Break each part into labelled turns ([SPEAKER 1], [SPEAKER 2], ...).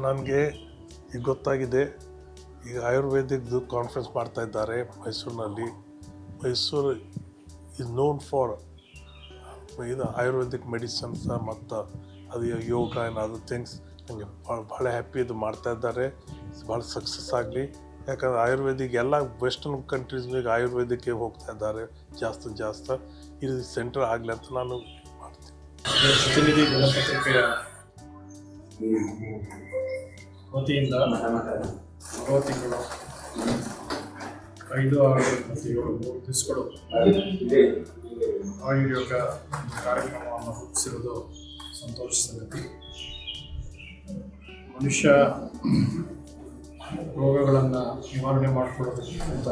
[SPEAKER 1] ನನಗೆ ಈಗ ಗೊತ್ತಾಗಿದೆ, ಈಗ ಆಯುರ್ವೇದಿಕ್ದು ಕಾನ್ಫರೆನ್ಸ್ ಮಾಡ್ತಾ ಇದ್ದಾರೆ ಮೈಸೂರಿನಲ್ಲಿ. ಮೈಸೂರು ಈಸ್ ನೋನ್ ಫಾರ್ ಇದು ಆಯುರ್ವೇದಿಕ್ ಮೆಡಿಸನ್ಸ್ ಮತ್ತು ಅದು ಯೋಗ ಆ್ಯಂಡ್ ಅದರ್ ಥಿಂಗ್ಸ್. ನನಗೆ ಭಾಳ ಹ್ಯಾಪಿ ಇದು ಮಾಡ್ತಾ ಇದ್ದಾರೆ. ಭಾಳ ಸಕ್ಸಸ್ ಆಗಲಿ. ಯಾಕಂದರೆ ಆಯುರ್ವೇದಿಕ್ ಎಲ್ಲ ವೆಸ್ಟರ್ನ್ ಕಂಟ್ರೀಸ್ನಾಗ ಆಯುರ್ವೇದಿಕ್ಕೆ ಹೋಗ್ತಾ ಇದ್ದಾರೆ ಜಾಸ್ತಿ. ಇದು ಸೆಂಟರ್ ಆಗಲಿ ಅಂತ ನಾನು ಮಾಡ್ತೀನಿ.
[SPEAKER 2] ಪ್ರತಿನಿಧಿ ದಿನಪತ್ರಿಕೆಯ ವತಿಯಿಂದ ಬರುವ ತಿಂಗಳು 5, 6 ಮತ್ತು 7 3 ದಿವಸಗಳು ಆಯುರ್ಯೋಗ ಕಾರ್ಯಕ್ರಮವನ್ನು ರೂಪಿಸಿರುವುದು ಸಂತೋಷ ಸಂಗತಿ. ಮನುಷ್ಯ ರೋಗಗಳನ್ನು ನಿವಾರಣೆ ಮಾಡಿಕೊಳ್ಳೋದಕ್ಕಿಂತ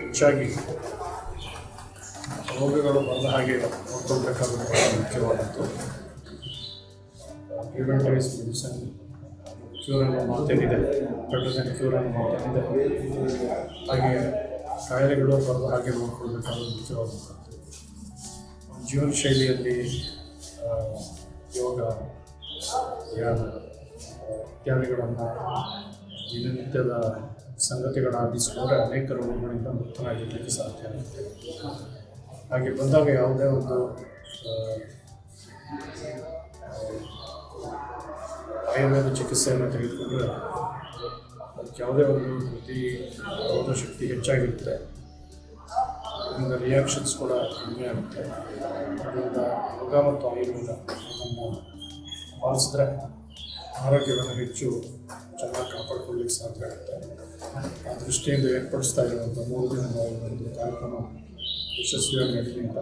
[SPEAKER 2] ಹೆಚ್ಚಾಗಿ ರೋಗಗಳು ಬಂದ ಹಾಗೆ ನೋಡ್ಕೊಳ್ಬೇಕಾದ್ರೆ ಬಹಳ ಮುಖ್ಯವಾದದ್ದು. ಪ್ರಿವೆಂಟಿವ್ ಇಸ್ ಮೆಡಿಸಿನ್, ಕ್ಯೂರ್ ಅನ್ನೋ ಮಾತೇನಿದೆ, ಬೆಟರ್ ದೆನ್ ಕ್ಯೂರ್ ಅನ್ನೋ ಮಾತೇನಿದೆ. ಹಾಗೆ ಕಾಯಿಲೆಗಳು ಬರದ ಹಾಗೆ ನೋಡ್ಕೊಳ್ಬೇಕಾದ್ರೆ ಮುಖ್ಯವಾದದ್ದು. ಜೀವನ ಶೈಲಿಯಲ್ಲಿ ಯೋಗ, ಧ್ಯಾನ ಇತ್ಯಾದಿಗಳನ್ನು ದಿನನಿತ್ಯದ ಸಂಗತಿಗಳಾಗಿಸಿಕೊಂಡ್ರೆ ಅನೇಕ ರೋಗಗಳಿಂದ ಮುಕ್ತನಾಗಿರಲಿಕ್ಕೆ ಸಾಧ್ಯ ಆಗುತ್ತೆ. ಹಾಗೆ ಬಂದಾಗ ಯಾವುದೇ ಒಂದು ಆಯುರ್ವೇದ ಚಿಕಿತ್ಸೆಯನ್ನು ತೆಗೆದುಕೊಂಡ್ರೆ ಅದಕ್ಕೆ ಯಾವುದೇ ಒಂದು ಪ್ರತಿರೋಧ ಶಕ್ತಿ ಹೆಚ್ಚಾಗಿರುತ್ತೆ. ಅದರಿಂದ ರಿಯಾಕ್ಷನ್ಸ್ ಕೂಡ ಕಡಿಮೆ ಆಗುತ್ತೆ. ಅದರಿಂದ ಯೋಗ ಮತ್ತು ಆಯುರ್ವೇದ ನಮ್ಮನ್ನು ಪಾಲಿಸಿದ್ರೆ ಆರೋಗ್ಯವನ್ನು ಹೆಚ್ಚು ಚೆನ್ನಾಗಿ ಕಾಪಾಡಿಕೊಳ್ಳಲಿಕ್ಕೆ ಸಾಧ್ಯ ಆಗುತ್ತೆ. ಆ ದೃಷ್ಟಿಯಿಂದ ಏರ್ಪಡಿಸ್ತಾ ಇರುವಂಥ 3 ದಿನಗಳ ಒಂದು ಕಾರ್ಯಕ್ರಮ ಯಶಸ್ವಿಯಾಗಿ ನಡೀಲಿ ಅಂತ